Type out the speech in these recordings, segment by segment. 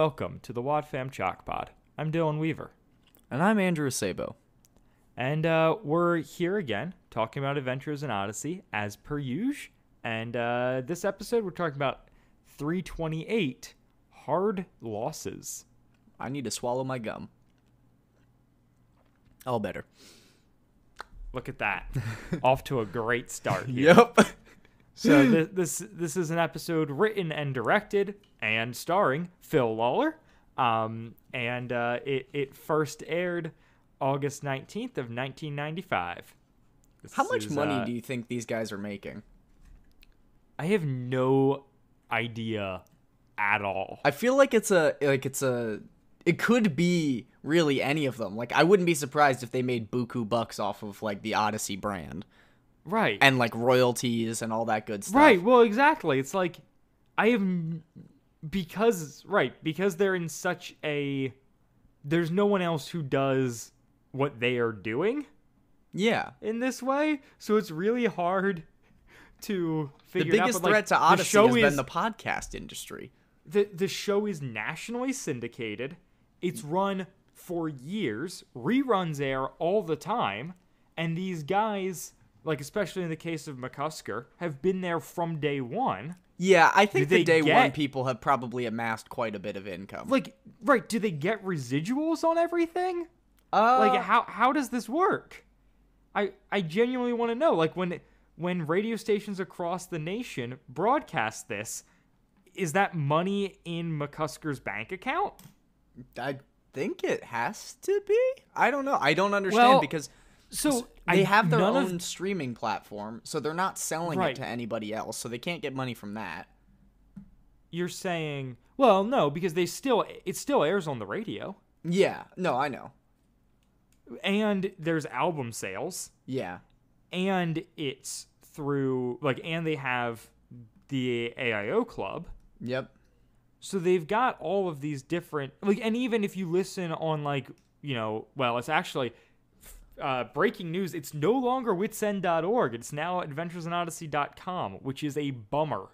welcome to the Wad Fam Chalk Pod. I'm Dylan Weaver. And I'm Andrew Sabo. And we're here again talking about Adventures in Odyssey as per usual. And this episode we're talking about 328 Hard Losses. I need to swallow my gum. All better. Look at that. Off to a great start here. Yep. So this is an episode written and directed and starring Phil Lawler. It first aired August 19th of 1995. How much money do you think these guys are making? I have no idea at all. I feel like it could be really any of them. Like, I wouldn't be surprised if they made buku bucks off of like the Odyssey brand. Right. And like royalties and all that good stuff. Right. Well, exactly. It's like because they're in such a, there's no one else who does what they are doing. Yeah. In this way. So it's really hard to figure it out. The biggest threat to Odyssey has been the podcast industry. The show is nationally syndicated. It's run for years. Reruns air all the time. And these guys, like especially in the case of McCusker, have been there from day one. Yeah, I think the day one people have probably amassed quite a bit of income. Like, right, do they get residuals on everything? Like, how does this work? I genuinely want to know. Like, when radio stations across the nation broadcast this, is that money in McCusker's bank account? I think it has to be. I don't know. I don't understand because they have their own streaming platform, so they're not selling it to anybody else, so they can't get money from that. You're saying, well, no, because it still airs on the radio. Yeah, no, I know. And there's album sales. Yeah. And it's through, and they have the AIO Club. Yep. So they've got all of these different, and even if you listen on, it's actually, breaking news, it's no longer witsend.org. It's now adventuresinodyssey.com, which is a bummer.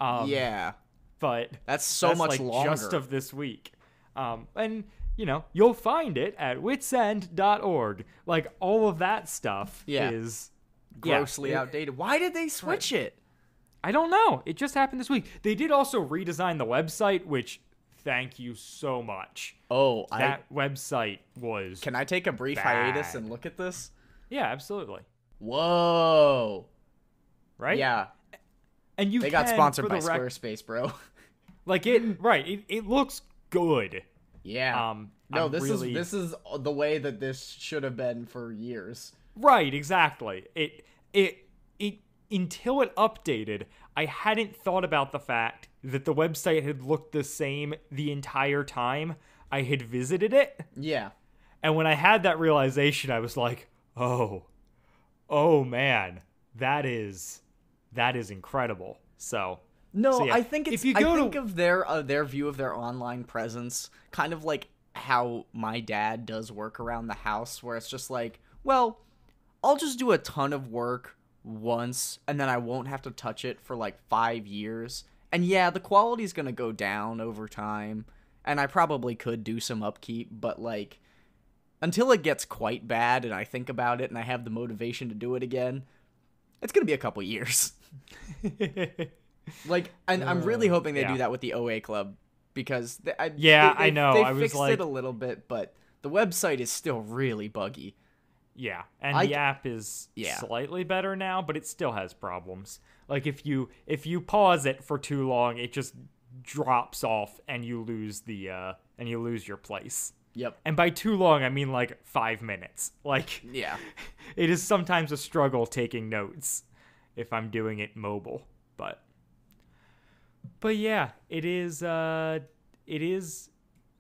Yeah. But that's so much longer. Just of this week. And, you'll find it at witsend.org. Like, all of that stuff is grossly outdated. Why did they switch it? I don't know. It just happened this week. They did also redesign the website, which, thank you so much. Oh, that website was Can I take a brief hiatus and look at this? Yeah, absolutely. Whoa. Right? Yeah. And they got sponsored by Squarespace, bro. It looks good. Yeah. No, this is the way that this should have been for years. Right, exactly. It until it updated, I hadn't thought about the fact that the website had looked the same the entire time I had visited it. Yeah. And when I had that realization, I was like, oh man, that is incredible. I think it's, I think of their view of their online presence kind of like how my dad does work around the house, where it's just like, well, I'll just do a ton of work once and then I won't have to touch it for 5 years. And yeah, the quality's going to go down over time and I probably could do some upkeep, but until it gets quite bad and I think about it and I have the motivation to do it again, it's going to be a couple years. I'm really hoping they do that with the OA Club because I know. They fixed it a little bit, but the website is still really buggy. Yeah, and the app is slightly better now, but it still has problems. Like if you pause it for too long, it just drops off and you lose your place. Yep. And by too long, I mean 5 minutes. Yeah. It is sometimes a struggle taking notes if I'm doing it mobile, but yeah, it is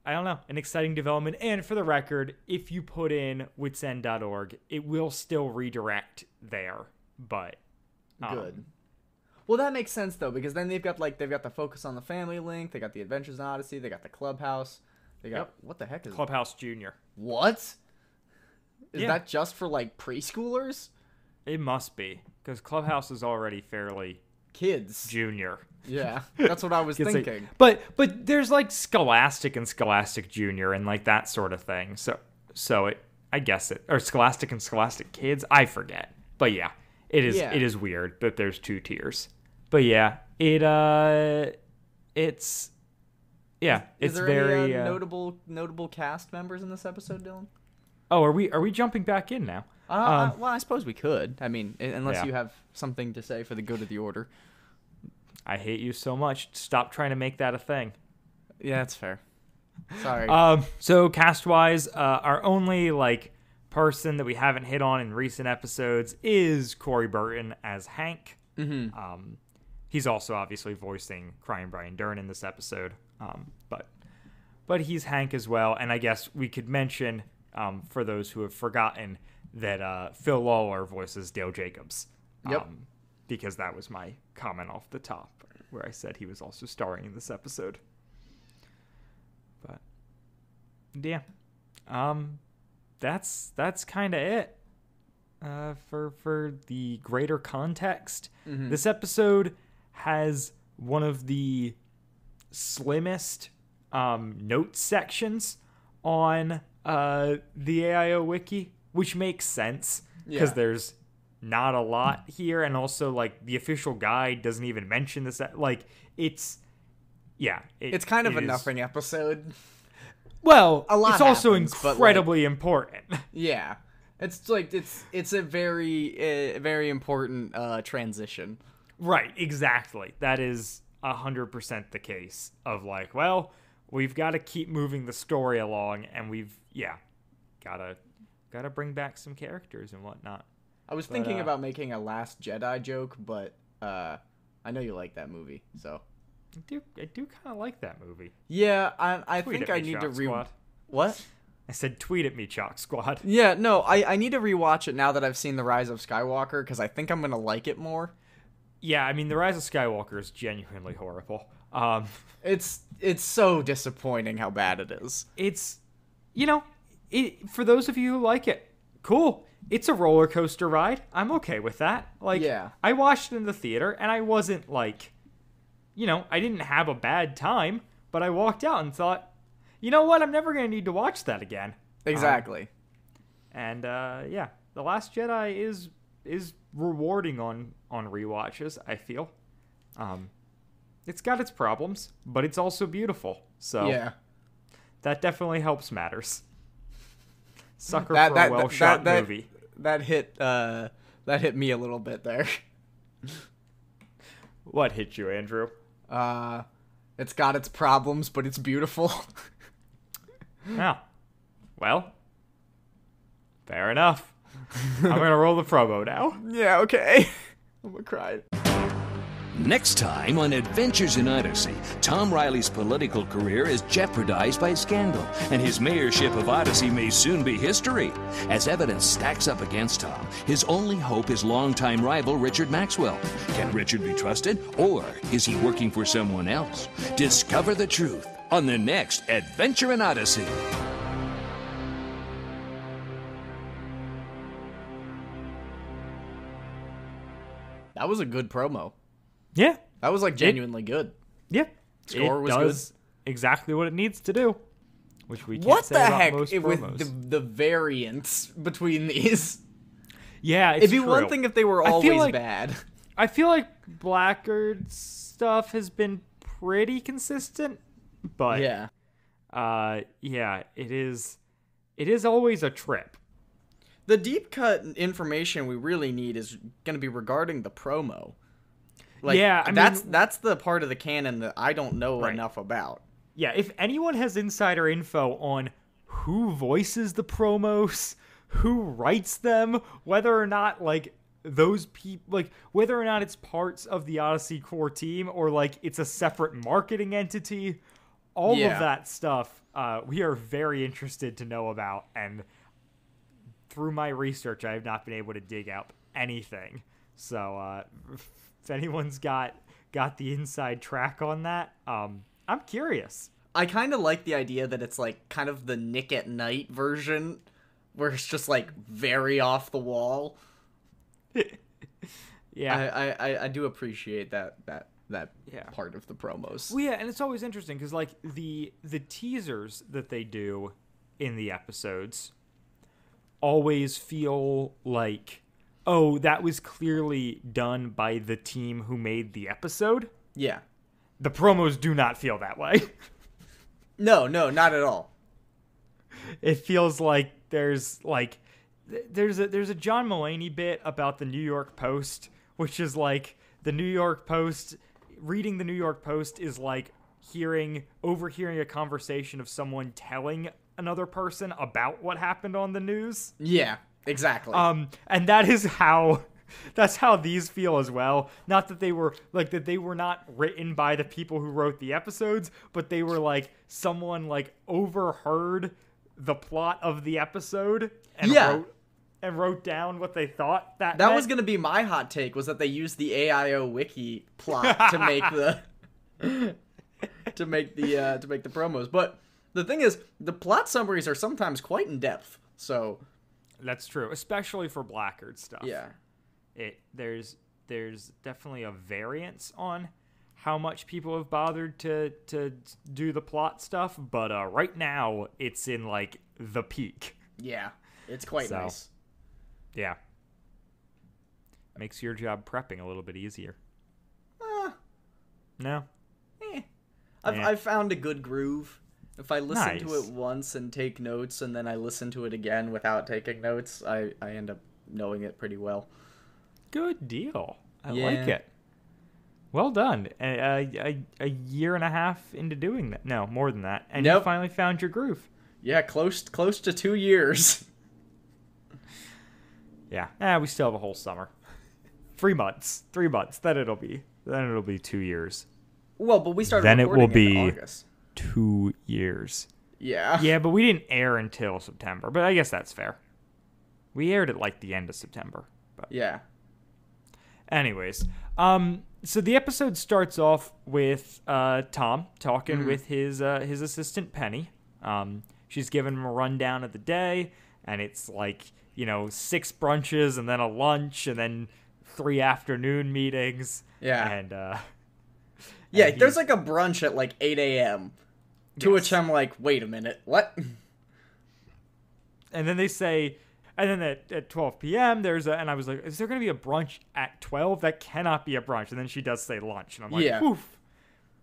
I don't know, an exciting development. And for the record, if you put in witsend.org, it will still redirect there. But good. Well, that makes sense though, because then they've got the Focus on the Family link, they got the Adventures in Odyssey, they got the Clubhouse, they got what the heck is Clubhouse Junior? What? Is that just for preschoolers? It must be, because Clubhouse is already fairly Kids. Junior. Yeah, that's what I was thinking. But there's like Scholastic and Scholastic Junior and like that sort of thing. So I guess or Scholastic and Scholastic Kids. I forget. But yeah, it is weird that there's 2 tiers. But yeah, it's Is there very any notable cast members in this episode, Dylan? Oh, are we jumping back in now? Well, I suppose we could. I mean, unless you have something to say for the good of the order. I hate you so much. Stop trying to make that a thing. Yeah, that's fair. Sorry. So cast-wise, our only like person that we haven't hit on in recent episodes is Corey Burton as Hank. Mm-hmm. He's also obviously voicing Crying Brian Dern in this episode. But he's Hank as well. And I guess we could mention, for those who have forgotten, that Phil Lawler voices Dale Jacobs. Yep. Because that was my comment off the top, where I said he was also starring in this episode. But yeah, that's kind of it for the greater context. Mm-hmm. This episode has one of the slimmest note sections on the AIO wiki, which makes sense because there's not a lot here, and also like the official guide doesn't even mention this. Like it's kind of a nothing episode. Well, a lot it's also happens, incredibly important. Yeah, it's like it's a very important transition. Right, exactly. That is 100% the case of like, well, we've got to keep moving the story along, and we've gotta bring back some characters and whatnot. I was thinking about making a Last Jedi joke, but I know you like that movie, so I do kind of like that movie. Yeah, I think I need to What? I said tweet at me, Chalk Squad. Yeah, no, I need to rewatch it now that I've seen The Rise of Skywalker, because I think I'm gonna like it more. Yeah, I mean, The Rise of Skywalker is genuinely horrible. It's so disappointing how bad it is. It's, for those of you who like it, cool. It's a roller coaster ride. I'm okay with that. Like, yeah. I watched it in the theater, and I wasn't like, I didn't have a bad time, but I walked out and thought, you know what? I'm never going to need to watch that again. Exactly. The Last Jedi is rewarding on rewatches, I feel. It's got its problems, but it's also beautiful. So yeah, that definitely helps matters. Sucker for a well-shot movie. That hit me a little bit there. What hit you, Andrew? It's got its problems, but it's beautiful. Yeah. Well, fair enough. I'm gonna roll the promo now. Yeah, okay. I'm gonna cry. Next time on Adventures in Odyssey, Tom Riley's political career is jeopardized by scandal, and his mayorship of Odyssey may soon be history. As evidence stacks up against Tom, his only hope is longtime rival Richard Maxwell. Can Richard be trusted, or is he working for someone else? Discover the truth on the next Adventure in Odyssey. That was a good promo. Yeah. That was like genuinely good. Yeah. Score was good. Exactly what it needs to do. Which we can't say about most promos. With the variance between these? Yeah, it's It'd be one thing if they were always bad. I feel like Blackgaard's stuff has been pretty consistent, but yeah, it is always a trip. The deep cut information we really need is going to be regarding the promo. Like, yeah, that's the part of the canon that I don't know enough about. Yeah, if anyone has insider info on who voices the promos, who writes them, whether or not like those people, like whether or not it's parts of the Odyssey core team or like it's a separate marketing entity, all of that stuff, we are very interested to know about. And through my research, I have not been able to dig up anything. So if anyone's got the inside track on that, I'm curious. I kind of like the idea that it's like kind of the Nick at Night version, where it's just like very off the wall. Yeah, I do appreciate that part of the promos. Well, yeah, and it's always interesting because like the teasers that they do in the episodes always feel like, oh, that was clearly done by the team who made the episode. Yeah. The promos do not feel that way. No, not at all. It feels like there's a John Mulaney bit about the New York Post, which is like the New York Post, reading the New York Post is like overhearing a conversation of someone telling another person about what happened on the news. Yeah, exactly. And that's how these feel as well. Not that they were not written by the people who wrote the episodes, but they were like someone like overheard the plot of the episode and wrote down what they thought that meant. Was going to be my hot take, was that they used the AIO wiki plot to make the promos. But the thing is, the plot summaries are sometimes quite in depth. So that's true, especially for Blackgaard stuff. Yeah. There's definitely a variance on how much people have bothered to do the plot stuff, but right now it's in like the peak. Yeah, it's quite nice. Yeah, makes your job prepping a little bit easier. No, I've found a good groove. If I listen to it once and take notes, and then I listen to it again without taking notes, I end up knowing it pretty well. Good deal. I like it. Well done. A year and a half into doing that. No, more than that. And you finally found your groove. Yeah, close to 2 years. Yeah. We still have a whole summer. 3 months. 3 months. Then it'll be 2 years. Well, but we started then recording it will be in August. 2 years. Yeah. Yeah, but we didn't air until September. But I guess that's fair. We aired at like the end of September. But. Yeah. Anyways, so the episode starts off with Tom talking with his assistant Penny. She's giving him a rundown of the day, and it's like, 6 brunches and then a lunch and then 3 afternoon meetings. Yeah. And there's like a brunch at like 8 a.m. To which I'm like, wait a minute, what? And then they say. And then at 12 p.m., and I was like, is there going to be a brunch at 12? That cannot be a brunch. And then she does say lunch. And I'm like, poof.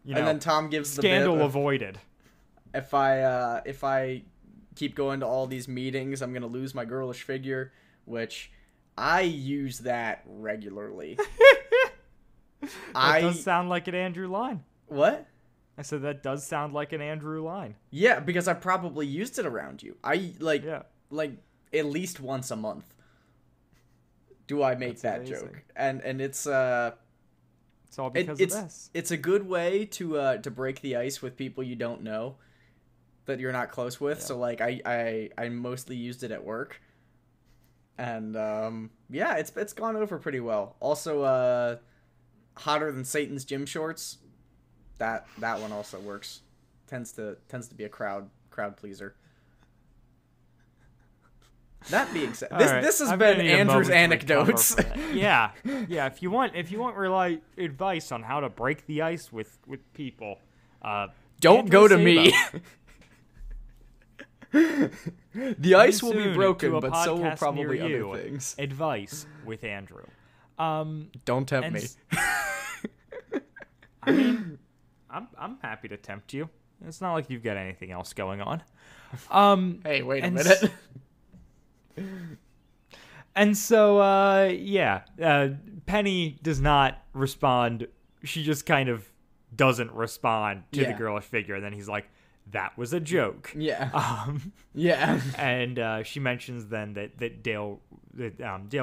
And then Tom gives the scandal avoided. If I keep going to all these meetings, I'm going to lose my girlish figure, which I use that regularly. That does sound like an Andrew line. What? I said that does sound like an Andrew line. Yeah, because I probably used it around you. At least once a month do I make that joke, and it's all because of this. It's a good way to break the ice with people you don't know, that you're not close with. Yeah. So like I mostly used it at work, and it's gone over pretty well. Also, hotter than Satan's gym shorts. That one also works. Tends to be a crowd pleaser. That being said, this has been Andrew's anecdotes. Yeah. If you want advice on how to break the ice with people, don't go to me. The ice will be broken, but so will probably other things. Advice with Andrew. Don't tempt me. I mean, I'm happy to tempt you. It's not like you've got anything else going on. Hey, wait a minute. And so, Penny does not respond. She just kind of doesn't respond to the girlish figure. And then he's like, that was a joke. Yeah. And she mentions then that Dale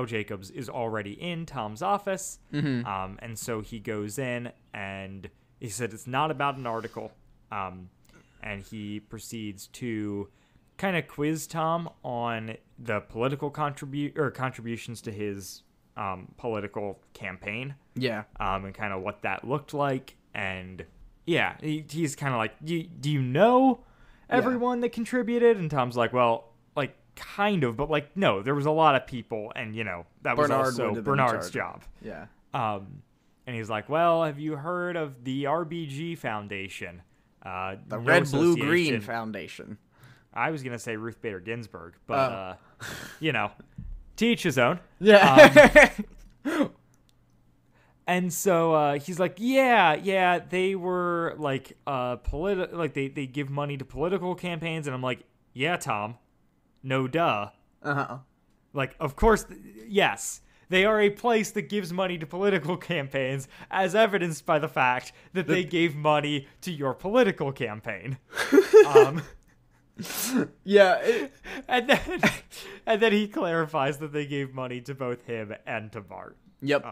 Jacobs is already in Tom's office. Mm-hmm. And so he goes in and he said it's not about an article. And he proceeds to kind of quiz Tom on the political contributions to his political campaign. Yeah. And kind of what that looked like. And yeah, he's kind of like, do you know everyone that contributed? And Tom's like, well, like kind of, but like, no, there was a lot of people, and that was also Bernard's job. Yeah. And he's like, well, have you heard of the RBG Foundation? The Red, Blue, Green Foundation. I was going to say Ruth Bader Ginsburg, but, to each his own. Yeah. And so he's like, yeah, they were like like they give money to political campaigns, and I'm like, yeah, Tom, no duh. Like, of course, yes, they are a place that gives money to political campaigns, as evidenced by the fact that they gave money to your political campaign. Yeah, and then he clarifies that they gave money to both him and to Bart. Yep.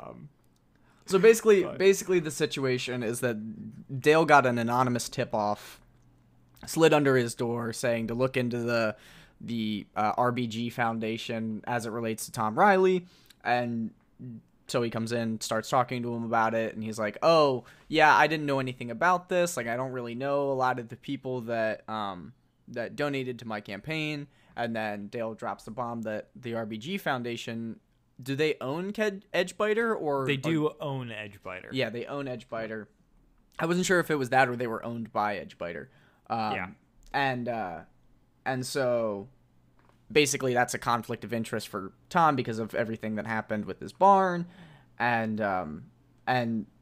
So basically the situation is that Dale got an anonymous tip-off slid under his door saying to look into the RBG Foundation as it relates to Tom Riley, and so he comes in, starts talking to him about it, and he's like, oh, yeah, I didn't know anything about this, like, I don't really know a lot of the people that donated to my campaign. And then Dale drops the bomb that the RBG Foundation... Do they own Edgebiter, or they do own Edgebiter? Yeah, they own Edgebiter. I wasn't sure if it was that or they were owned by Edgebiter. Yeah, and so basically that's a conflict of interest for Tom because of everything that happened with his barn, and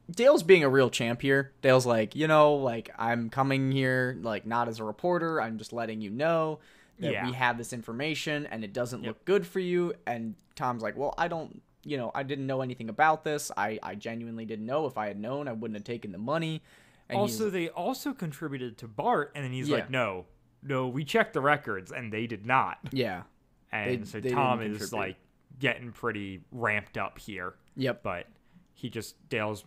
Dale's being a real champ here. Dale's like, like, I'm coming here like not as a reporter. I'm just letting you know that we have this information and it doesn't look good for you. And Tom's like, well, I didn't know anything about this. I genuinely didn't know. If I had known, I wouldn't have taken the money. And also, they also contributed to Bart, and then he's like, no, we checked the records, and they did not. Yeah. And so Tom is, like, getting pretty ramped up here. Yep. But Dale's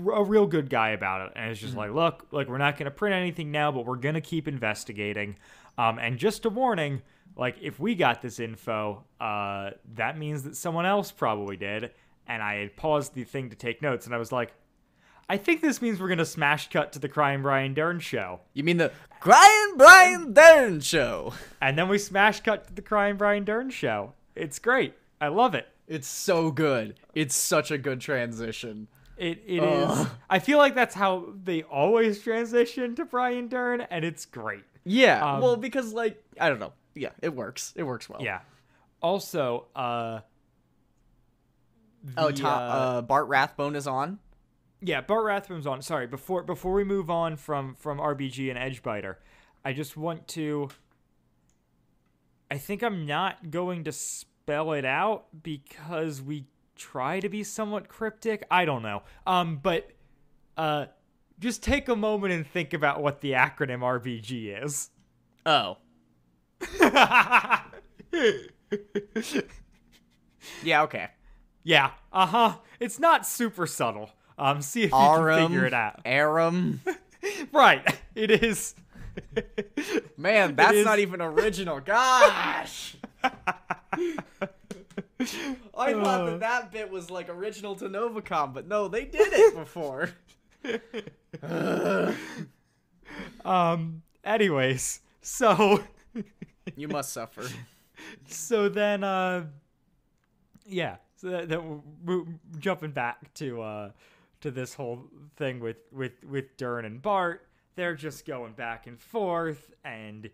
a real good guy about it, and it's just like, look, we're not going to print anything now, but we're going to keep investigating. And just a warning, like, if we got this info, that means that someone else probably did. And I had paused the thing to take notes, and I was like, I think this means we're going to smash cut to the Crying Brian Dern show. You mean the Crying Brian Dern show? And then we smash cut to the Crying Brian Dern show. It's great. I love it. It's so good. It's such a good transition. It is. I feel like that's how they always transition to Brian Dern, and it's great. Yeah, well, because, like, I don't know. Yeah, it works. It works well. Yeah. Also, Bart Rathbone is on. Yeah, Bart Rathbone's on. Sorry, before we move on from RBG and Edgebiter, I just want to... I think I'm not going to spell it out because we try to be somewhat cryptic. I don't know. But just take a moment and think about what the acronym RBG is. Oh. Yeah, okay. Yeah, It's not super subtle. See if you can figure it out. Aram. Right, it is. Man, that's not even original. Gosh. I thought that bit was like original to Novacom, but no, they did it before. Anyways, so you must suffer. So then, so that we're jumping back to this whole thing with Dern and Bart. They're just going back and forth and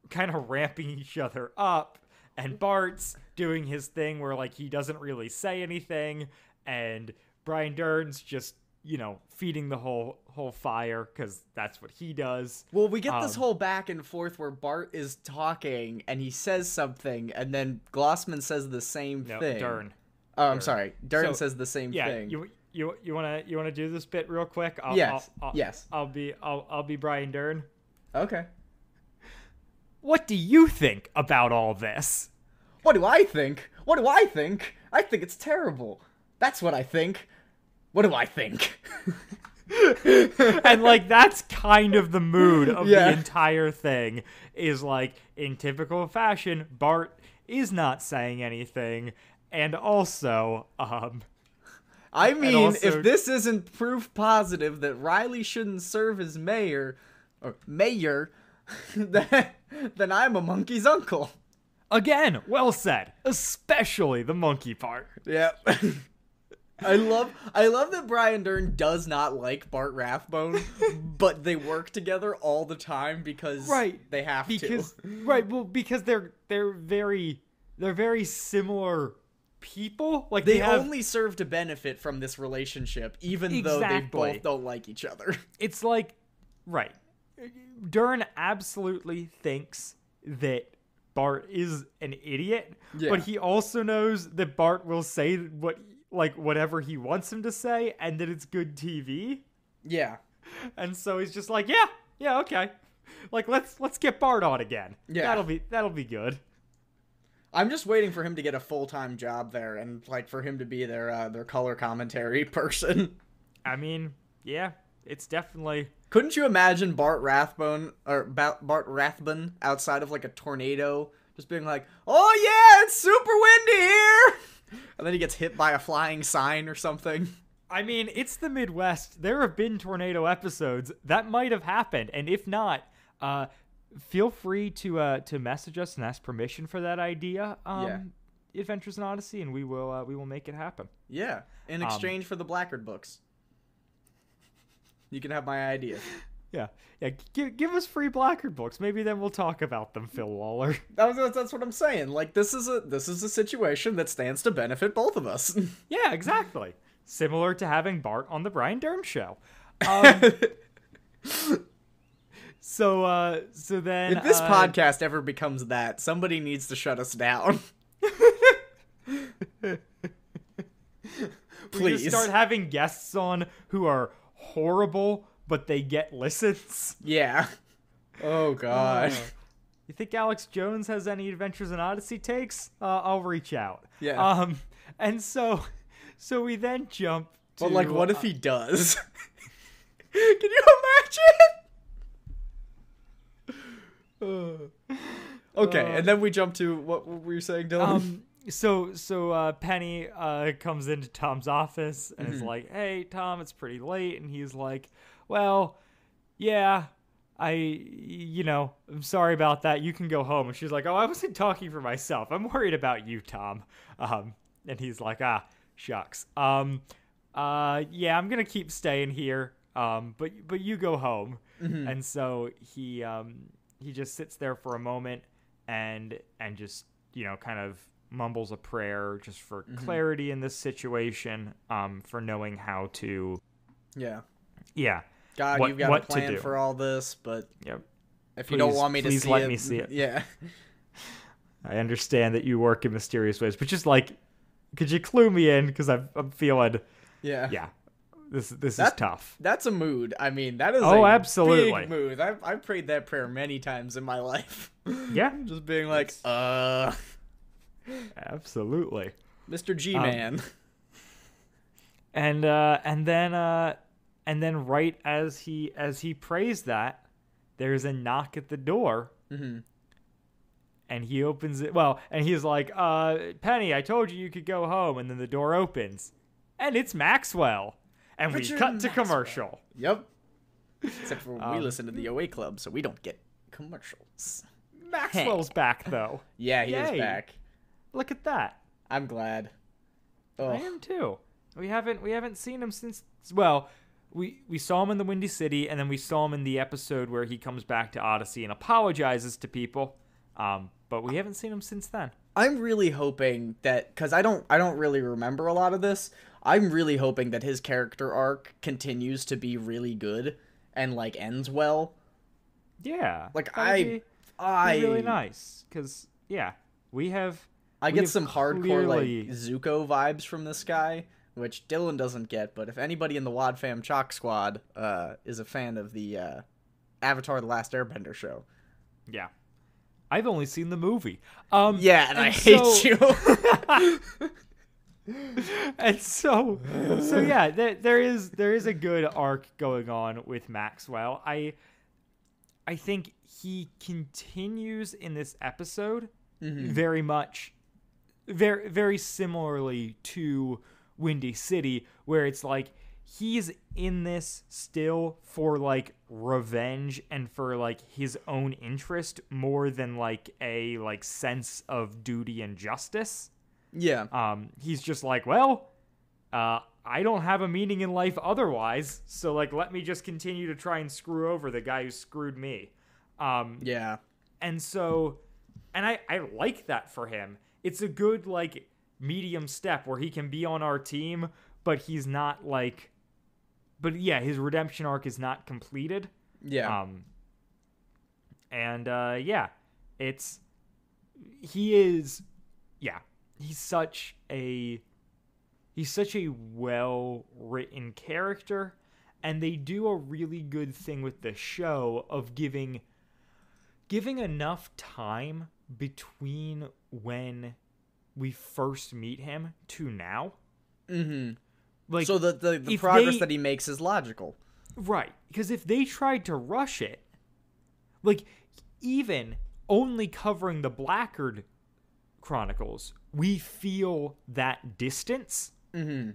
kind of ramping each other up. And Bart's doing his thing where, like, he doesn't really say anything, and Brian Dern's just, feeding the whole fire because that's what he does. Well, we get this whole back and forth where Bart is talking and he says something, and then Glossman says the same thing. Dern. Oh, I'm sorry. Dern says the same thing. You wanna do this bit real quick? Yes. I'll be Brian Dern. Okay. What do you think about all this? What do I think? I think it's terrible. That's what I think. What do I think? And, like, that's kind of the mood of the entire thing, is, like, in typical fashion, Bart is not saying anything, and also, I mean, if this isn't proof positive that Riley shouldn't serve as mayor, then I'm a monkey's uncle. Again, well said. Especially the monkey part. Yep. I love that Brian Dern does not like Bart Rathbone, but they work together all the time because they have to. Right, well, because they're very similar people. Like they only serve to benefit from this relationship, even though they both don't like each other. It's like, right. Dern absolutely thinks that Bart is an idiot, but he also knows that Bart will say whatever he wants him to say, and that it's good TV. Yeah. And so he's just like, yeah, okay. Like let's get Bart on again. Yeah. That'll be good. I'm just waiting for him to get a full-time job there, and like for him to be their color commentary person. I mean, yeah, it's definitely. Couldn't you imagine Bart Rathbone outside of like a tornado, just being like, "Oh yeah, it's super windy here," and then he gets hit by a flying sign or something. I mean, it's the Midwest. There have been tornado episodes that might have happened, and if not, feel free to message us and ask permission for that idea. Adventures in Odyssey, and we will make it happen. Yeah, in exchange for the Blackgaard books. You can have my idea. Yeah. Give us free Blackgaard books. Maybe then we'll talk about them, Phil Waller. That's what I'm saying. Like this is a situation that stands to benefit both of us. Yeah, exactly. Similar to having Bart on the Brian Dern show. So then, if this podcast ever becomes that, somebody needs to shut us down. Please. We just start having guests on who are horrible, but they get listens. Yeah. Oh god. You think Alex Jones has any Adventures in Odyssey takes? I'll reach out. Yeah. And so we then jump to... But like, what if he does? Can you imagine? Okay, and then we jump to what were you saying, Dylan? So Penny comes into Tom's office and is like, "Hey, Tom, it's pretty late." And he's like, "Well, yeah, I'm sorry about that. You can go home." And she's like, "Oh, I wasn't talking for myself. I'm worried about you, Tom." And he's like, "Ah, shucks. Yeah, I'm gonna keep staying here. But you go home." And so he just sits there for a moment and just kind of mumbles a prayer just for clarity in this situation, for knowing how to. Yeah. God, you've got a plan for all this, but if you don't want me to see it, please let me see it. Yeah. I understand that you work in mysterious ways, but just like, could you clue me in? Because I'm feeling. Yeah. This is tough. That's a mood. I mean, that is absolutely big mood. I've prayed that prayer many times in my life. Yeah. Just being like, Absolutely. Mr. G-Man. And then right as he prays that, there's a knock at the door. And he opens it. Well, and he's like, "Penny, I told you could go home." And then the door opens, and it's Maxwell. And we cut to commercial. Yep. Except for we listen to the OA Club, so we don't get commercials. Maxwell's back, though. Yeah, he is back. Look at that. I'm glad. I am too. We haven't seen him since. Well, we saw him in the Windy City, and then we saw him in the episode where he comes back to Odyssey and apologizes to people. But we haven't seen him since then. I'm really hoping that, because I don't really remember a lot of this. I'm really hoping that his character arc continues to be really good and like ends well. Yeah. Like be really nice, because I get some hardcore like Zuko vibes from this guy, which Dylan doesn't get. But if anybody in the Wad Fam Chalk Squad is a fan of the Avatar: The Last Airbender show, yeah. I've only seen the movie. And I hate you. And so yeah, there is a good arc going on with Maxwell. I think he continues in this episode very much, very similarly to Windy City, where it's like he's in this still for like revenge and for like his own interest more than like a like sense of duty and justice. Yeah. He's just like, well, I don't have a meaning in life otherwise, so, like, let me just continue to try and screw over the guy who screwed me. Yeah. And so, and I like that for him. It's a good, like, medium step where he can be on our team, but he's not, like, but yeah, his redemption arc is not completed. Yeah. Yeah, he's such a well-written character, and they do a really good thing with the show of giving enough time between when we first meet him to now. Mm-hmm. Like, so the progress that he makes is logical. Right. Because if they tried to rush it, like, even only covering the Blackgaard Chronicles, we feel that distance. Mm-hmm.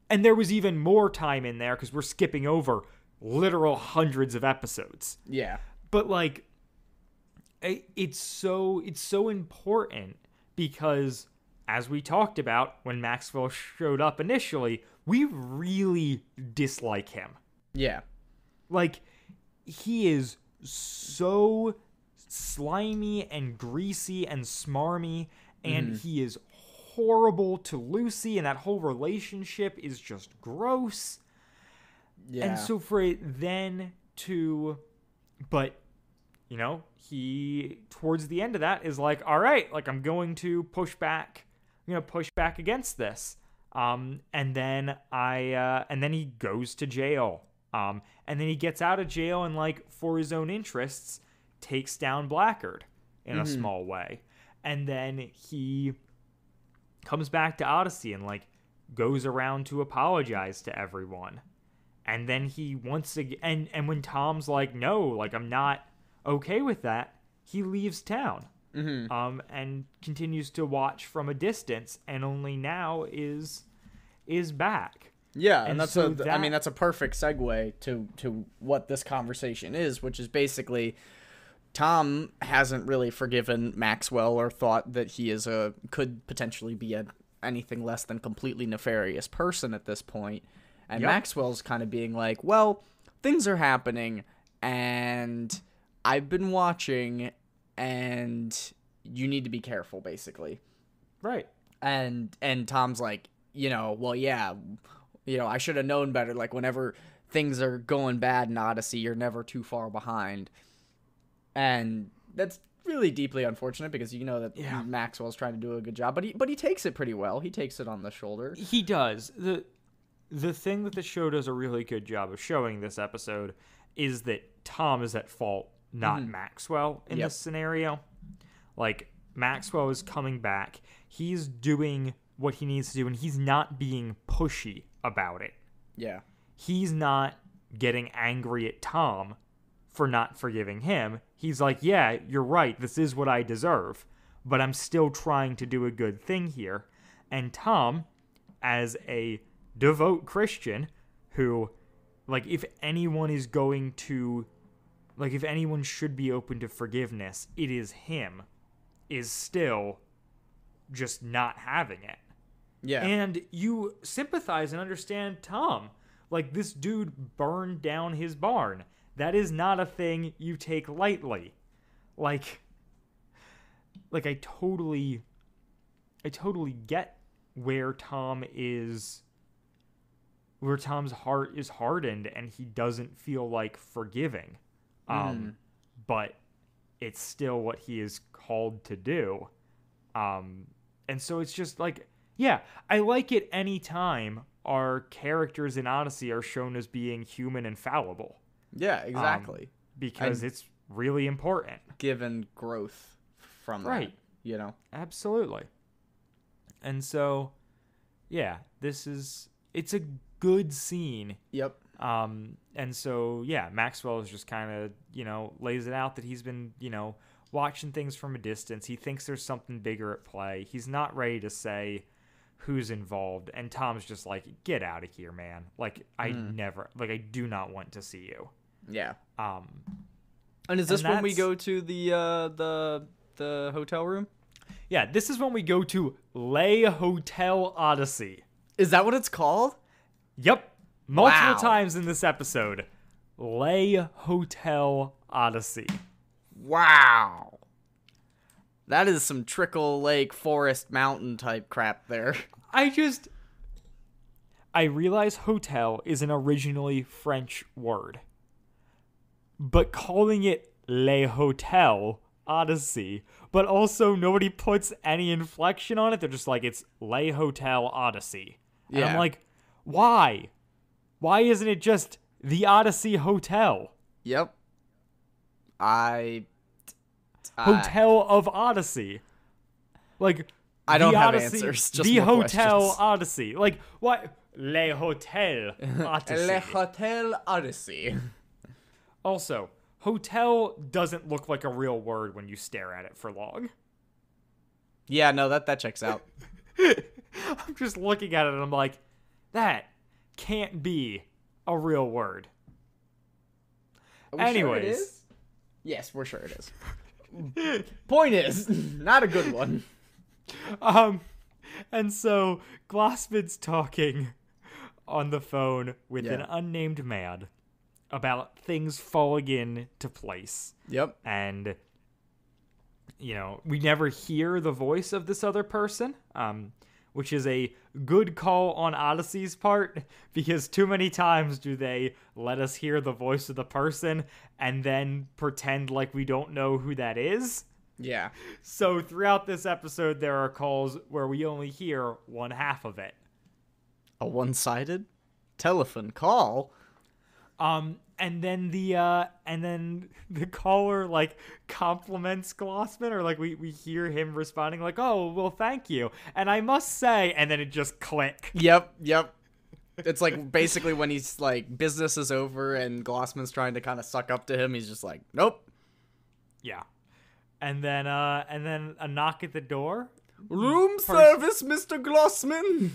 And there was even more time in there because we're skipping over literal hundreds of episodes. Yeah. But, like, it's so important because, as we talked about when Maxwell showed up initially, we really dislike him. Yeah. Like, he is so slimy and greasy and smarmy, and he is horrible to Lucy, and that whole relationship is just gross. Yeah. And so for it then to... But, you know, he, towards the end of that, is like, all right, like, I'm going to push back. I'm going to push back against this. And then he goes to jail. And then he gets out of jail and, like, for his own interests, takes down Blackgaard in a small way. And then he comes back to Odyssey and, like, goes around to apologize to everyone. And then he once again, and when Tom's like, no, like, I'm not okay with that, he leaves town. And continues to watch from a distance, and only now is back. Yeah, and that's a perfect segue to what this conversation is, which is basically Tom hasn't really forgiven Maxwell or thought that he could potentially be anything less than completely nefarious person at this point. And Maxwell's kind of being like, well, things are happening, and I've been watching, and you need to be careful, basically. Right. And Tom's like, well, yeah, I should have known better. Like, whenever things are going bad in Odyssey, you're never too far behind. And that's really deeply unfortunate because that Maxwell's trying to do a good job, but he takes it pretty well. He takes it on the shoulder. He does. The thing that the show does a really good job of showing this episode is that Tom is at fault, not Maxwell in this scenario. Like, Maxwell is coming back. He's doing what he needs to do, and he's not being pushy about it. Yeah. He's not getting angry at Tom for not forgiving him. He's like, yeah, you're right. This is what I deserve, but I'm still trying to do a good thing here. And Tom, as a devout Christian who, like, if anyone should be open to forgiveness, it is him, is still just not having it. Yeah. And you sympathize and understand Tom. Like, this dude burned down his barn. That is not a thing you take lightly. Like I totally get where Tom's heart is hardened and he doesn't feel like forgiving. But it's still what he is called to do. And so it's just like, yeah, I like it any time our characters in Odyssey are shown as being human and fallible. Yeah, exactly. Because it's really important. Given growth from that, Absolutely. And so, yeah, it's a good scene. Yep. And so, yeah, Maxwell is just kind of, lays it out that he's been, watching things from a distance. He thinks there's something bigger at play. He's not ready to say who's involved. And Tom's just like, get out of here, man. Like, I do not want to see you. Yeah. And is this when we go to the hotel room? Yeah, this is when we go to Le Hotel Odyssey. Is that what it's called? Yep. Multiple times in this episode. Lay Hotel Odyssey. Wow. That is some Trickle Lake Forest Mountain type crap there. I realize hotel is an originally French word. But calling it Le Hotel Odyssey, but also nobody puts any inflection on it. They're just like, it's Le Hotel Odyssey. And I'm like, why? Why isn't it just the Odyssey Hotel? Yep. Hotel of Odyssey. Like, I don't have Odyssey, answers. Just the more Hotel questions. Odyssey. Like, what? Le Hotel Odyssey. Le Hotel Odyssey. Also, hotel doesn't look like a real word when you stare at it for long. Yeah, no, that checks out. I'm just looking at it and I'm like, that can't be a real word. Anyways. Sure it is? Yes, we're sure it is. Point is, not a good one. And so Glossman's talking on the phone with an unnamed man about things falling into place. Yep. And, we never hear the voice of this other person, which is a good call on Odyssey's part, because too many times do they let us hear the voice of the person and then pretend like we don't know who that is. Yeah. So throughout this episode, there are calls where we only hear one half of it. A one-sided telephone call? And then the caller like compliments Glossman, or like we hear him responding like, "Oh, well, thank you." And I must say, and then it just click. Yep. It's like basically when he's like business is over and Glossman's trying to kind of suck up to him, he's just like, "Nope." Yeah. And then a knock at the door. Room service, Mr. Glossman.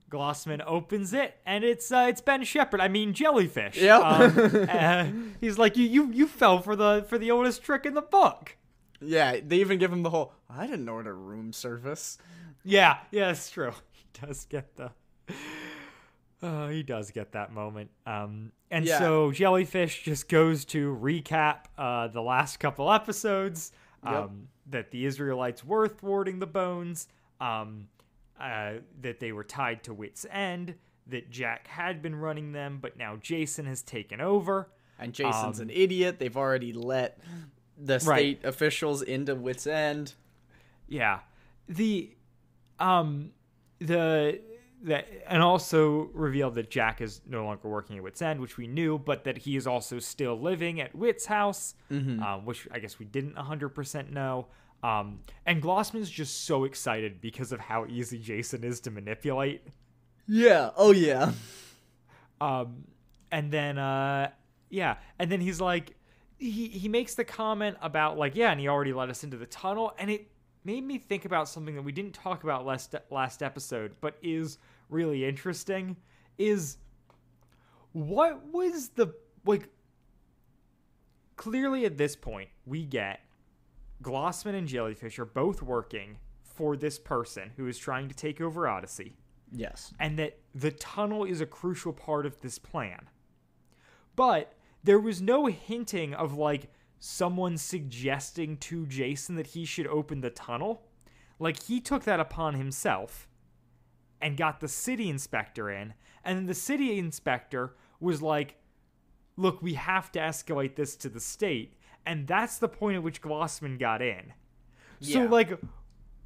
Glossman opens it, and it's Ben Shepherd. I mean, Jellyfish. Yeah. He's like, you fell for the oldest trick in the book. Yeah, they even give him the whole, I didn't order room service. Yeah, it's true. He does get that moment. So Jellyfish just goes to recap the last couple episodes. That the Israelites were thwarting the Bones. That they were tied to Wit's End, that Jack had been running them, but now Jason has taken over. And Jason's an idiot. They've already let the state officials into Wit's End. Yeah. And also revealed that Jack is no longer working at Wit's End, which we knew, but that he is also still living at Wit's house, which I guess we didn't 100% know. And Glossman's just so excited because of how easy Jason is to manipulate. Yeah. Oh, yeah. And then he's like, he makes the comment about like, and he already let us into the tunnel. And it made me think about something that we didn't talk about last episode, but is really interesting, is what was clearly at this point, we get Glossman and Jellyfish are both working for this person who is trying to take over Odyssey. Yes. And that the tunnel is a crucial part of this plan. But there was no hinting of like someone suggesting to Jason that he should open the tunnel. Like he took that upon himself and got the city inspector in. And then the city inspector was like, look, we have to escalate this to the state. And that's the point at which Glossman got in. So, like,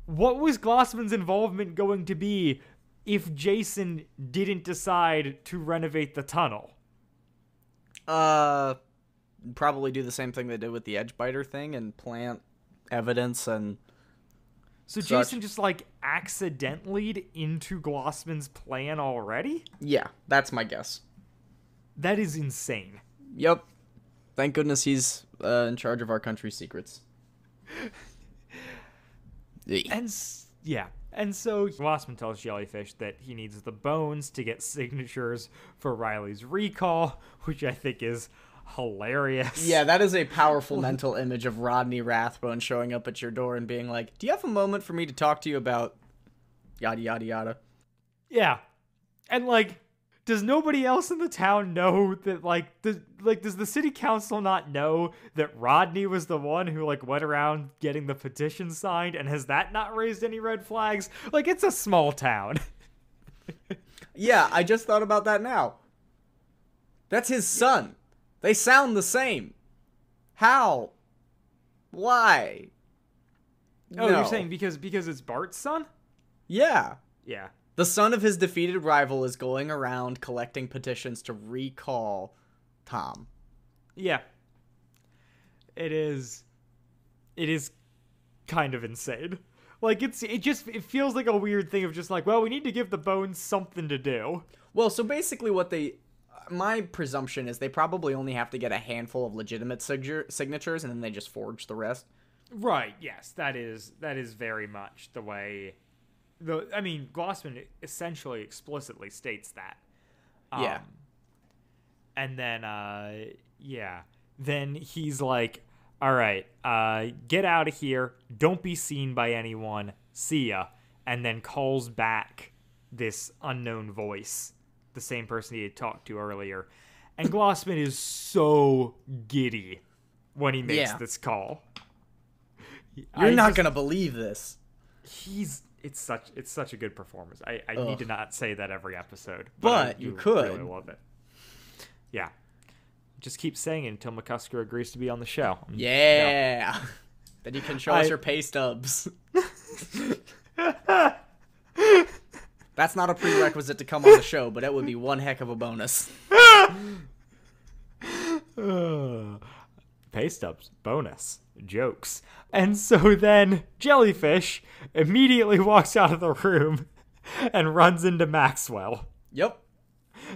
what was Glossman's involvement going to be if Jason didn't decide to renovate the tunnel? Probably do the same thing they did with the Edgebiter thing and plant evidence and So Jason just, like, accidentally into Glossman's plan already? Yeah, that's my guess. That is insane. Yep. Thank goodness he's in charge of our country's secrets. And so Glossman tells Jellyfish that he needs the bones to get signatures for Riley's recall, which I think is hilarious. Yeah, that is a powerful mental image of Rodney Rathbone showing up at your door and being like, do you have a moment for me to talk to you about yada yada yada? Yeah. And like, does nobody else in the town know that, does the city council not know that Rodney was the one who, went around getting the petition signed, and has that not raised any red flags? It's a small town. Yeah, I just thought about that now. That's his son. They sound the same. How? Why? Oh, no. You're saying because it's Bart's son? Yeah. Yeah. The son of his defeated rival is going around collecting petitions to recall Tom. Yeah. It is kind of insane. It feels like a weird thing of just we need to give the Bones something to do. Well, so basically my presumption is they probably only have to get a handful of legitimate signatures, and then they just forge the rest. Right, yes, that is very much the way. Glossman essentially explicitly states that. Yeah. And then, then he's like, all right, get out of here. Don't be seen by anyone. See ya. And then calls back this unknown voice, the same person he had talked to earlier. And Glossman is so giddy when he makes this call. You're not going to believe this. It's such a good performance. I need to not say that every episode. But you could. Really love it. Yeah. Just keep saying it until McCusker agrees to be on the show. Yeah. No. Then you can show us your pay stubs. That's not a prerequisite to come on the show, but it would be one heck of a bonus. Pay stubs, bonus, jokes. And so then Jellyfish immediately walks out of the room and runs into Maxwell. Yep.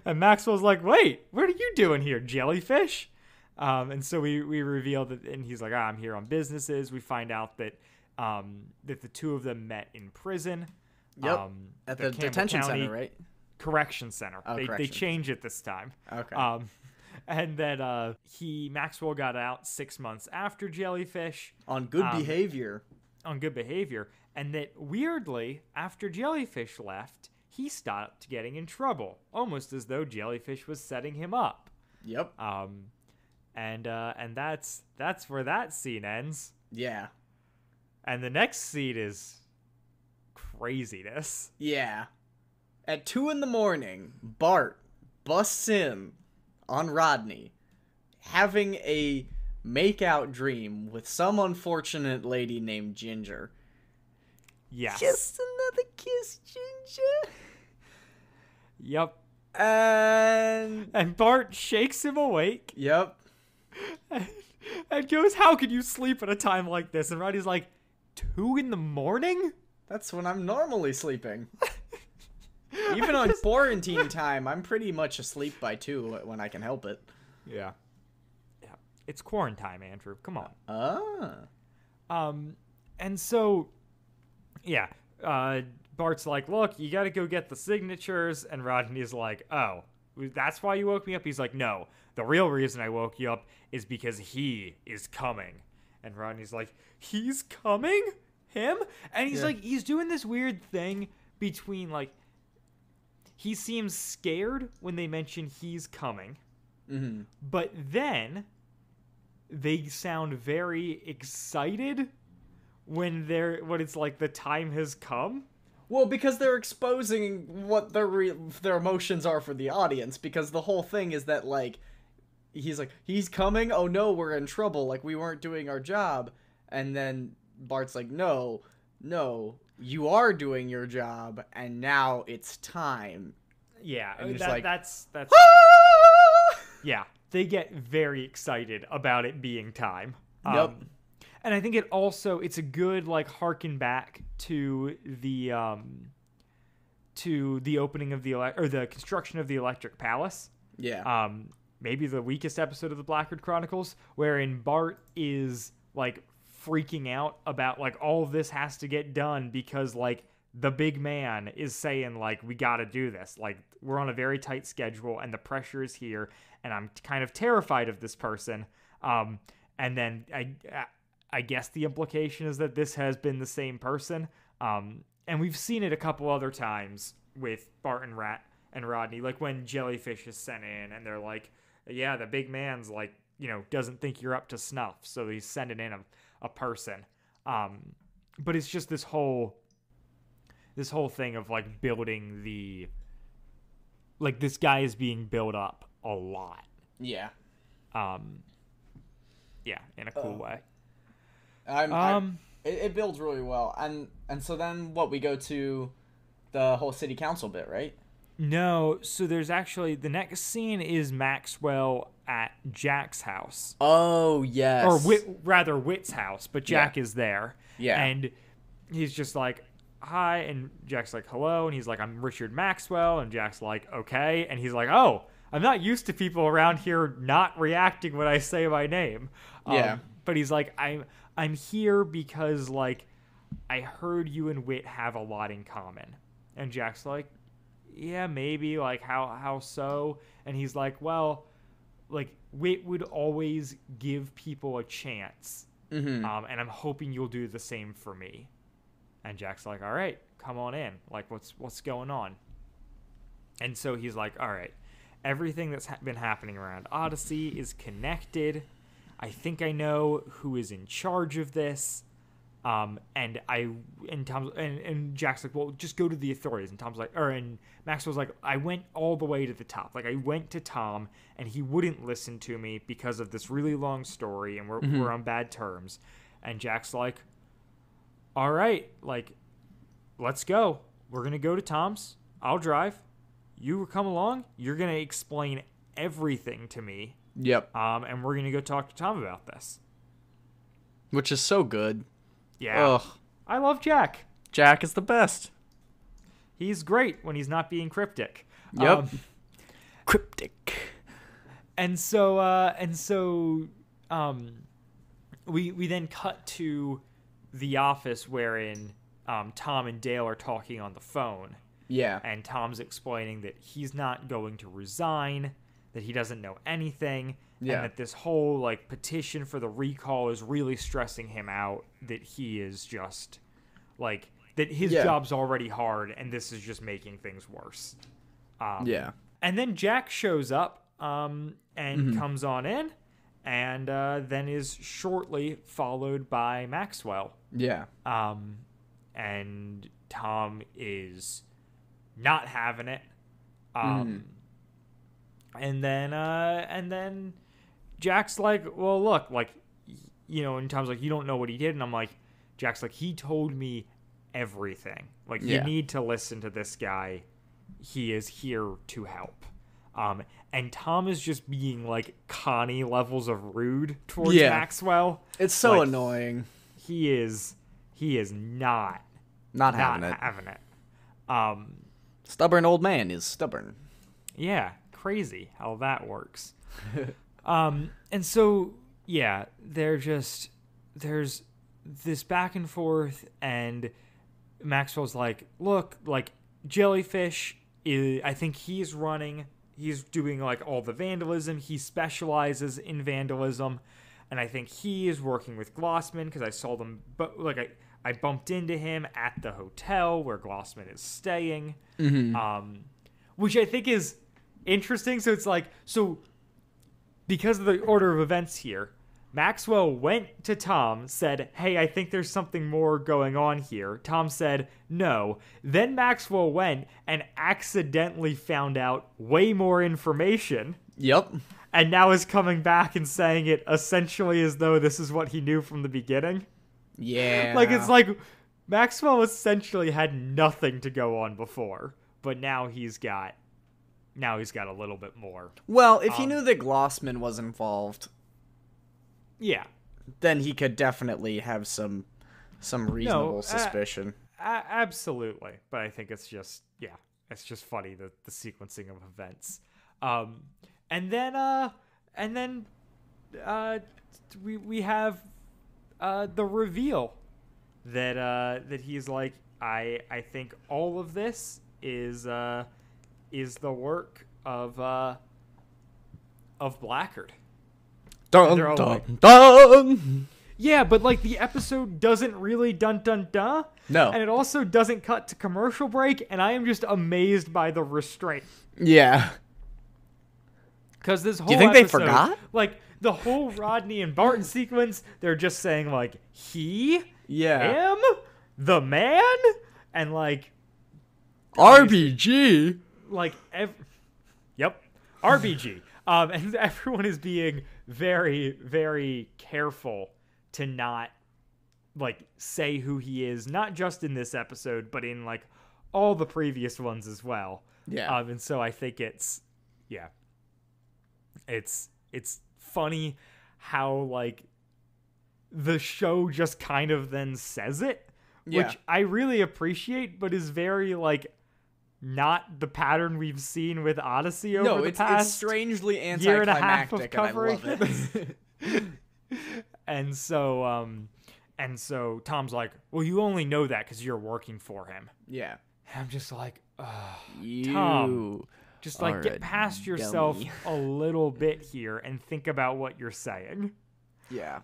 And Maxwell's like, wait, what are you doing here, Jellyfish? And so we reveal that, and he's like, I'm here on businesses. We find out that that the two of them met in prison. Yep. At the detention center, right? Correction center. They change it this time. Okay. And then Maxwell got out 6 months after Jellyfish. On good behavior. On good behavior. And that, weirdly, after Jellyfish left, he stopped getting in trouble. Almost as though Jellyfish was setting him up. Yep. And that's where that scene ends. Yeah. And the next scene is craziness. Yeah. At 2 a.m, Bart busts in on Rodney, having a make-out dream with some unfortunate lady named Ginger. Yes. Just another kiss, Ginger. Yep. And Bart shakes him awake. Yep. And goes, how could you sleep at a time like this? And Rodney's like, 2 a.m? That's when I'm normally sleeping. Even on quarantine time, I'm pretty much asleep by 2 when I can help it. Yeah. It's quarantine, Andrew. Come on. And so, yeah. Bart's like, look, you gotta go get the signatures. And Rodney's like, oh, that's why you woke me up? He's like, no. The real reason I woke you up is because he is coming. And Rodney's like, he's coming? Him? And he's like, he's doing this weird thing between, he seems scared when they mention he's coming. Mm-hmm. But then they sound very excited when it's like the time has come. Well, because they're exposing what their emotions are for the audience. Because the whole thing is that, he's coming? Oh no, we're in trouble. We weren't doing our job. And then Bart's like, no, you are doing your job, and now it's time. Yeah, and that's yeah, they get very excited about it being time. Yep. And I think it's a good harken back to the opening of the construction of the Electric Palace. Yeah. Maybe the weakest episode of the Blackgaard Chronicles, wherein Bart is freaking out about all of this has to get done because the big man is saying we got to do this. We're on a very tight schedule and the pressure is here and I'm kind of terrified of this person. And then I guess the implication is that this has been the same person. And we've seen it a couple other times with Bart and Rat and Rodney, like when Jellyfish is sent in and they're like, yeah, the big man's like, doesn't think you're up to snuff, so he's sending in a person. But it's just this whole thing of like building the, like, this guy is being built up a lot. Yeah. Yeah, in a cool way. It builds really well. And so then we go to the whole city council bit, right? No, so there's actually, the next scene is Maxwell at Jack's house. Oh, yes. Or Whit's house, but Jack is there. Yeah. And he's just like, hi, and Jack's like, hello, and he's like, I'm Richard Maxwell, and Jack's like, okay, and he's like, oh, I'm not used to people around here not reacting when I say my name. Yeah. But he's like, I'm here because, like, I heard you and Whit have a lot in common. And Jack's like, yeah, maybe, like, how so? And he's like, well, like, Whit would always give people a chance. Mm-hmm. And I'm hoping you'll do the same for me. And Jack's like, all right, come on in. Like, what's going on? And so he's like, all right, everything that's been happening around Odyssey is connected. I think I know who is in charge of this. And Jack's like, well, just go to the authorities. And Tom's like, and Maxwell's like, I went all the way to the top. Like, I went to Tom, and he wouldn't listen to me because of this really long story, and we're on bad terms. And Jack's like, all right, like, let's go. We're gonna go to Tom's. I'll drive. You come along. You're gonna explain everything to me. Yep. And we're gonna go talk to Tom about this. Which is so good. Yeah. Ugh. I love Jack. Jack is the best. He's great when he's not being cryptic. Yep. Cryptic. And so we then cut to the office wherein Tom and Dale are talking on the phone. Yeah. And Tom's explaining that he's not going to resign, that he doesn't know anything, and that this whole, like, petition for the recall is really stressing him out, that he is just, like, that his job's already hard, and this is just making things worse. And then Jack shows up and comes on in, and then is shortly followed by Maxwell. Yeah. And Tom is not having it. And then Jack's like, well, look, like, and Tom's like, you don't know what he did. And I'm like, Jack's like, he told me everything. Like, you need to listen to this guy. He is here to help. And Tom is just being, like, Connie levels of rude towards Maxwell. It's so annoying. He is not having it. Stubborn old man is stubborn. Yeah, crazy how that works. And so, yeah, there's this back and forth, and Maxwell's like, look, like, Jellyfish I think he's doing, like, all the vandalism. He specializes in vandalism, and I think he is working with Glossman, because I saw them, but, like, I bumped into him at the hotel where Glossman is staying, which I think is interesting. So it's like, because of the order of events here, Maxwell went to Tom, said, hey, I think there's something more going on here. Tom said, no. Then Maxwell went and accidentally found out way more information. Yep. And now is coming back and saying it essentially as though this is what he knew from the beginning. Yeah. Like, it's like Maxwell essentially had nothing to go on before, but now he's got a little bit more. Well, if he knew that Glossman was involved, yeah, then he could definitely have some reasonable suspicion. Absolutely, but I think it's just funny, the sequencing of events. And then we have the reveal that he's like, I think all of this is the work of Blackgaard. Dun, dun, dun. Yeah, but like the episode doesn't really dun-dun-dun. No. And it also doesn't cut to commercial break, and I am just amazed by the restraint. Yeah. Because this whole Do you think episode, they forgot? Like, the whole Rodney and Barton sequence, they're just saying, like, he? Yeah. Him? The man? And, like... RBG? Like, yep. RBG. And everyone is being very, very careful to not, like, say who he is, not just in this episode, but in, like, all the previous ones as well. Yeah. And so I think it's funny how, like, the show just kind of then says it, which I really appreciate, but is very, like, not the pattern we've seen with Odyssey over the past it's strangely year and a half of anticlimactic, covering and I love it. And so Tom's like, well, you only know that because you're working for him. Yeah. And I'm just like, You Tom, just like get a past yourself dummy. a little bit here and think about what you're saying. Yeah.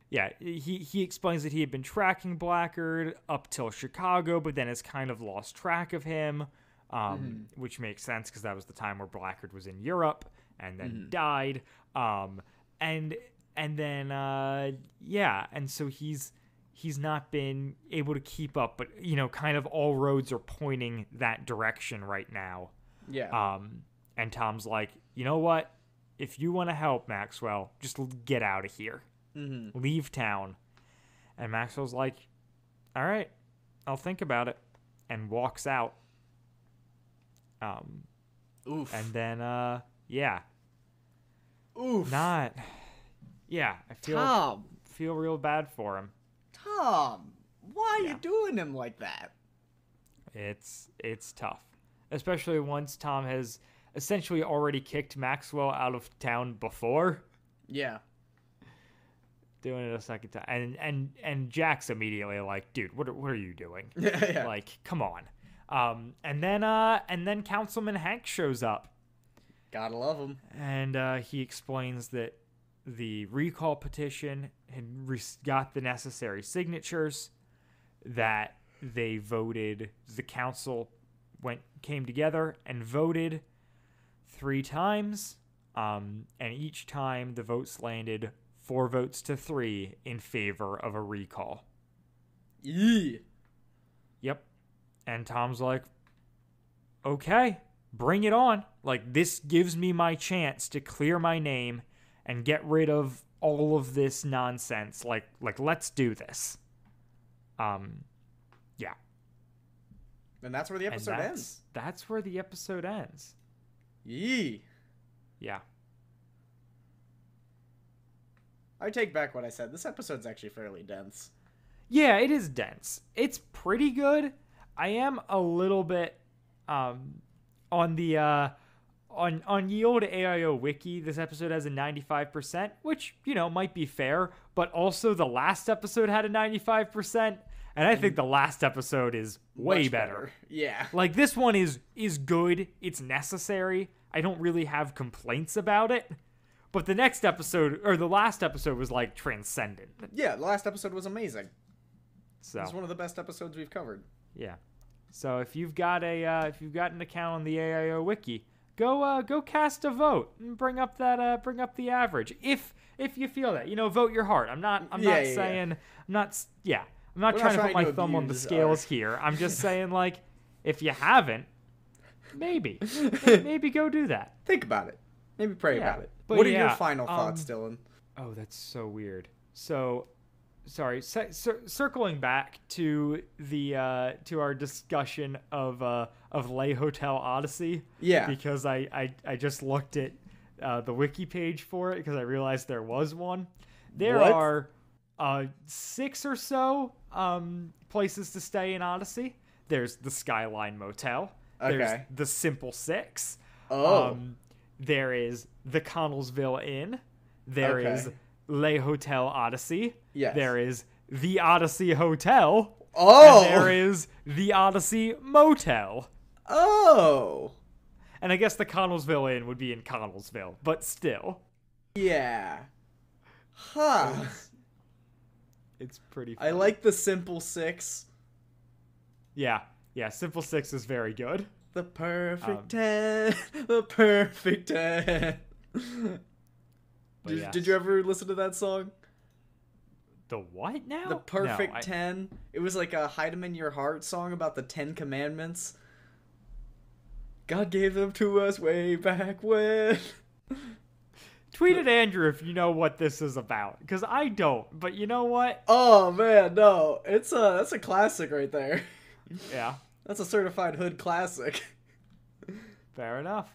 Yeah, he explains that he had been tracking Blackgaard up till Chicago, but then has kind of lost track of him, which makes sense because that was the time where Blackgaard was in Europe and then died. And so he's not been able to keep up, but you know, kind of all roads are pointing that direction right now. Yeah. And Tom's like, you know what? If you want to help Maxwell, just get out of here. Leave town. And Maxwell's like, all right, I'll think about it, and walks out. Oof. And then, yeah. Oof. I feel real bad for him. Tom, why are you doing him like that? It's tough, especially once Tom has essentially already kicked Maxwell out of town before. Yeah. Doing it a second time, and Jack's immediately like, dude, what are you doing? Yeah. Like, come on. And then Councilman Hank shows up. Gotta love him. And he explains that the recall petition had got the necessary signatures, that they voted, the council came together and voted 3 times, and each time the votes landed 4 votes to 3 in favor of a recall. Yeah. Yep. And Tom's like, okay, bring it on. Like, this gives me my chance to clear my name and get rid of all of this nonsense. Like let's do this. Yeah. And that's where the episode ends. That's where the episode ends. Yee. Yeah. I take back what I said. This episode's actually fairly dense. Yeah, it is dense. It's pretty good. I am a little bit on the on ye olde AIO wiki. This episode has a 95%, which, you know, might be fair, but also the last episode had a 95%, and I think the last episode is way better. Yeah. Like, this one is good. It's necessary. I don't really have complaints about it. But the next episode, or the last episode, was like transcendent. Yeah, the last episode was amazing. So it's one of the best episodes we've covered. Yeah. So if you've got an account on the AIO wiki, go cast a vote and bring up the average. If you feel that, you know, vote your heart. I'm not trying to put my thumb on the scales here. I'm just saying, like, if you haven't, maybe go do that. Think about it. Maybe pray about it. But what are your final thoughts, Dylan? Oh, that's so weird. So, sorry. Circling back to the to our discussion of Lay Hotel Odyssey. Yeah. Because I just looked at the wiki page for it because I realized there was one. There are 6 or so places to stay in Odyssey. There's the Skyline Motel. Okay. There's the Simple Six. Oh. There is the Connellsville Inn. There is Le Hotel Odyssey. Yes. There is the Odyssey Hotel. Oh. And there is the Odyssey Motel. Oh. And I guess the Connellsville Inn would be in Connellsville, but still. Yeah. Huh. It's pretty funny. I like the Simple Six. Yeah, Simple Six is very good. The perfect 10. The perfect 10. Did you ever listen to that song? The what now? The perfect 10. It was like a Hide 'Em in Your Heart song about the 10 Commandments. God gave them to us way back when. Tweet at Andrew if you know what this is about, because I don't. But you know what? Oh man, no, that's a classic right there. Yeah, that's a certified hood classic. Fair enough.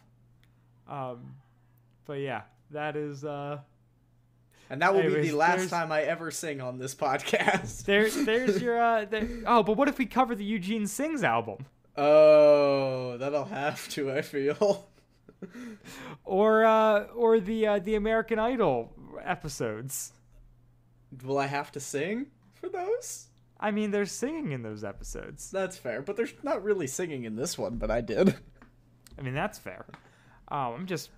But yeah, that is. And that will be the last time I ever sing on this podcast. There's your. Oh, but what if we cover the Eugene Sings album? Oh, that'll have to. I feel. or the American Idol episodes. Will I have to sing for those? I mean, there's singing in those episodes. That's fair, but there's not really singing in this one, but I did. I mean, that's fair. I'm just,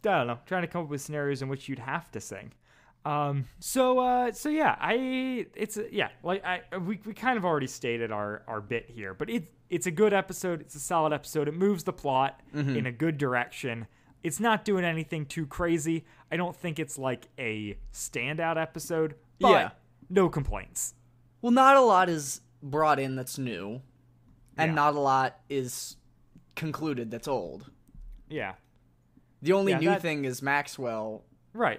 I don't know, trying to come up with scenarios in which you'd have to sing. So yeah, we kind of already stated our bit here, but it's a good episode. It's a solid episode. It moves the plot in a good direction. It's not doing anything too crazy. I don't think it's like a standout episode, but no complaints. Well, not a lot is brought in that's new, and not a lot is concluded that's old. Yeah. The only new thing is Maxwell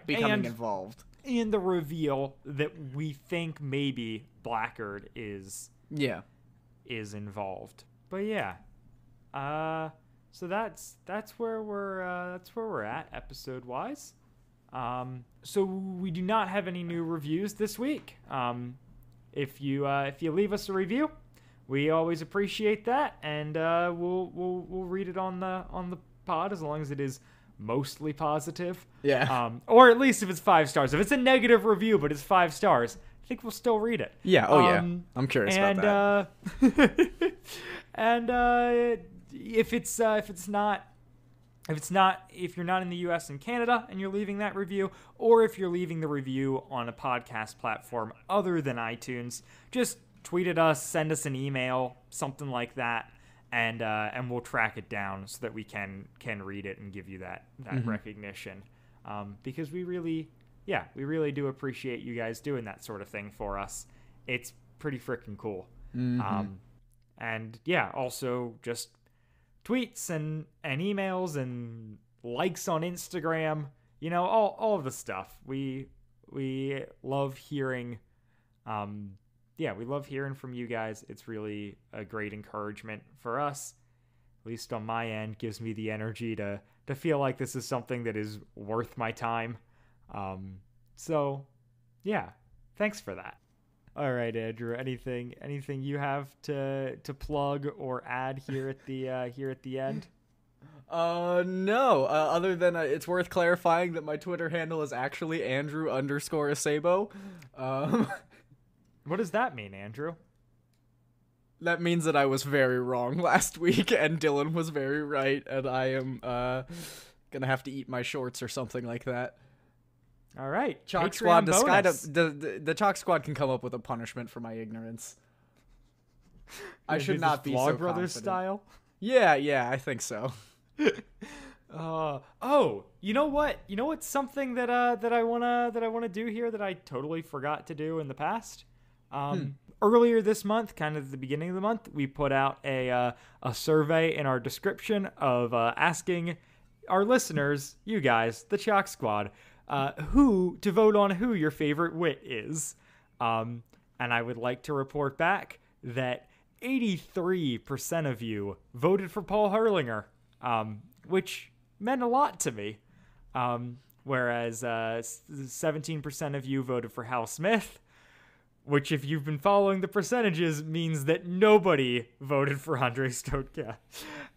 becoming involved. And the reveal that we think maybe Blackgaard is involved. But yeah. So that's where we're at episode wise. So we do not have any new reviews this week. If you leave us a review, we always appreciate that, and we'll read it on the pod as long as it is mostly positive. Yeah. Or at least if it's 5 stars. If it's a negative review but it's 5 stars, I think we'll still read it. Yeah. Oh yeah. I'm curious about that. And if you're not in the US and Canada and you're leaving that review, or if you're leaving the review on a podcast platform other than iTunes, just tweet at us, send us an email, something like that, and we'll track it down so that we can read it and give you that recognition. Because we really do appreciate you guys doing that sort of thing for us. It's pretty freaking cool. And yeah, also just tweets and emails and likes on Instagram, all of the stuff. We love hearing, we love hearing from you guys. It's really a great encouragement for us, at least on my end. Gives me the energy to feel like this is something that is worth my time. So yeah, thanks for that. All right, Andrew, anything you have to plug or add here at the end? No. Other than it's worth clarifying that my Twitter handle is actually Andrew_Acebo. What does that mean, Andrew? That means that I was very wrong last week, and Dylan was very right, and I am gonna have to eat my shorts or something like that. All right, Chalk Squad. The Chalk Squad can come up with a punishment for my ignorance. I should not be so Brothers confident. Style. Yeah, I think so. You know what? Something that I wanna do here that I totally forgot to do in the past. Earlier this month, kind of at the beginning of the month, we put out a survey in our description of asking our listeners, you guys, the Chalk Squad, to vote on who your favorite wit is. And I would like to report back that 83% of you voted for Paul Hurlinger, which meant a lot to me. Whereas 17% of you voted for Hal Smith, which, if you've been following the percentages, means that nobody voted for Andrei Stotka.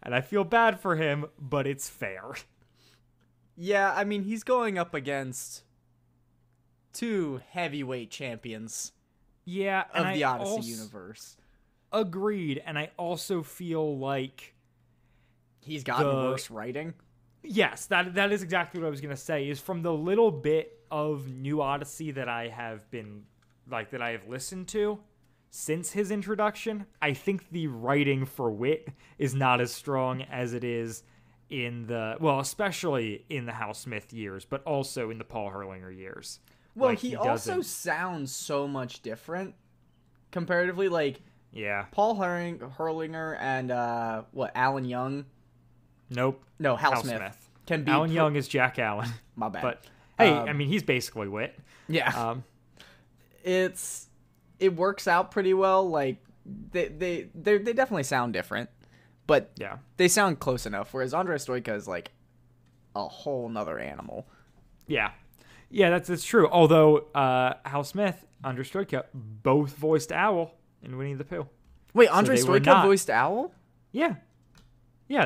And I feel bad for him, but it's fair. Yeah, I mean, he's going up against 2 heavyweight champions of the Odyssey universe. Agreed, and I also feel like he's gotten worse writing. Yes, that is exactly what I was going to say, is from the little bit of New Odyssey that I have been like that I have listened to since his introduction, I think the writing for Wit is not as strong as it is in especially in the Hal Smith years, but also in the Paul Herlinger years. Well, like, he also sounds so much different comparatively. Like, yeah, Paul Herlinger and Alan Young. Nope. No, Hal Smith. Can be Alan Young is Jack Allen. My bad. But hey, I mean, he's basically Wit. Yeah. It works out pretty well. Like they definitely sound different, but yeah, they sound close enough. Whereas Andrei Stoica is like a whole nother animal. Yeah, that's true. Although Hal Smith, Andrei Stoica, both voiced Owl in Winnie the Pooh. Wait, Andrei Stoica voiced Owl? Yeah, he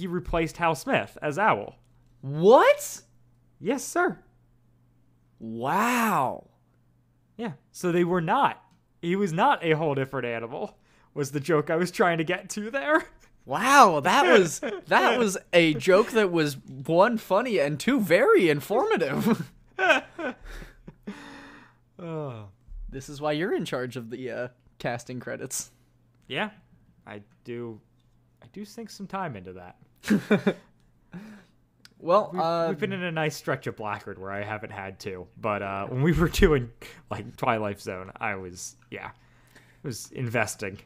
replaced Hal Smith as Owl. What? Yes, sir. Wow. Yeah, so they were not. He was not a whole different animal, was the joke I was trying to get to there. Wow, that was a joke that was, one, funny, and two, very informative. This is why you're in charge of the casting credits. Yeah, I do sink some time into that. Well, we've been in a nice stretch of Blackgaard where I haven't had to, but when we were doing like Twilight Zone, I was investing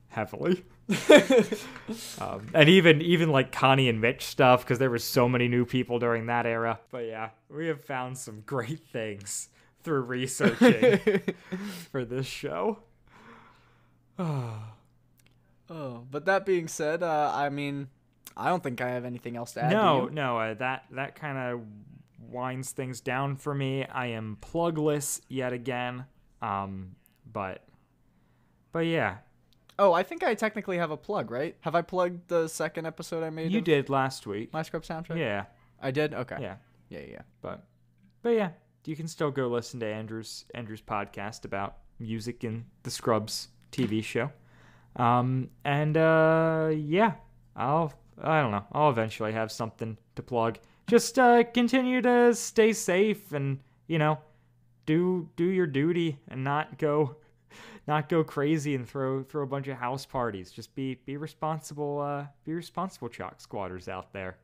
heavily, and even like Connie and Mitch stuff because there were so many new people during that era. But yeah, we have found some great things through researching for this show. But that being said, I mean, I don't think I have anything else to add. No, that kind of winds things down for me. I am plugless yet again, but yeah. Oh, I think I technically have a plug, right? Have I plugged the second episode I made? You did last week. My Scrub soundtrack? Yeah. I did? Okay. Yeah. But yeah, you can still go listen to Andrew's podcast about music in the Scrubs TV show. Yeah, I don't know. I'll eventually have something to plug. Just continue to stay safe and, do your duty and not go crazy and throw a bunch of house parties. Just be responsible chalk squatters out there.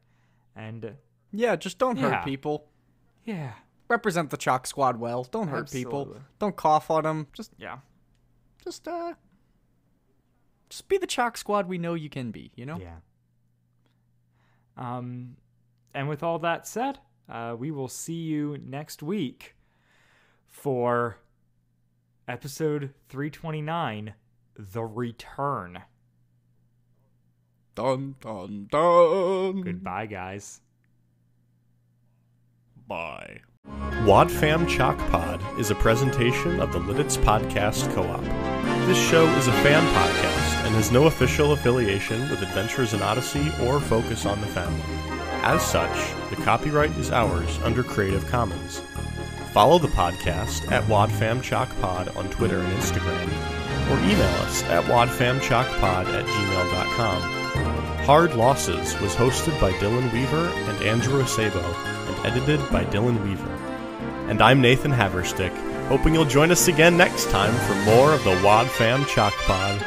And yeah, just don't hurt people. Yeah. Represent the chalk squad well. Don't hurt people. Don't cough on them. Just be the chalk squad we know you can be, Yeah. And with all that said, we will see you next week for episode 329, The Return. Dun, dun, dun. Goodbye, guys. Bye. Wadfam Chalk Pod is a presentation of the Lidditz Podcast Co-op. This show is a fan podcast and has no official affiliation with Adventures in Odyssey or Focus on the Family. As such, the copyright is ours under Creative Commons. Follow the podcast at wadfamchalkpod on Twitter and Instagram, or email us at wadfamchalkpod@gmail.com. Hard Losses was hosted by Dylan Weaver and Andrew Acebo, and edited by Dylan Weaver. And I'm Nathan Haverstick, hoping you'll join us again next time for more of the Wadfam Chalk Pod.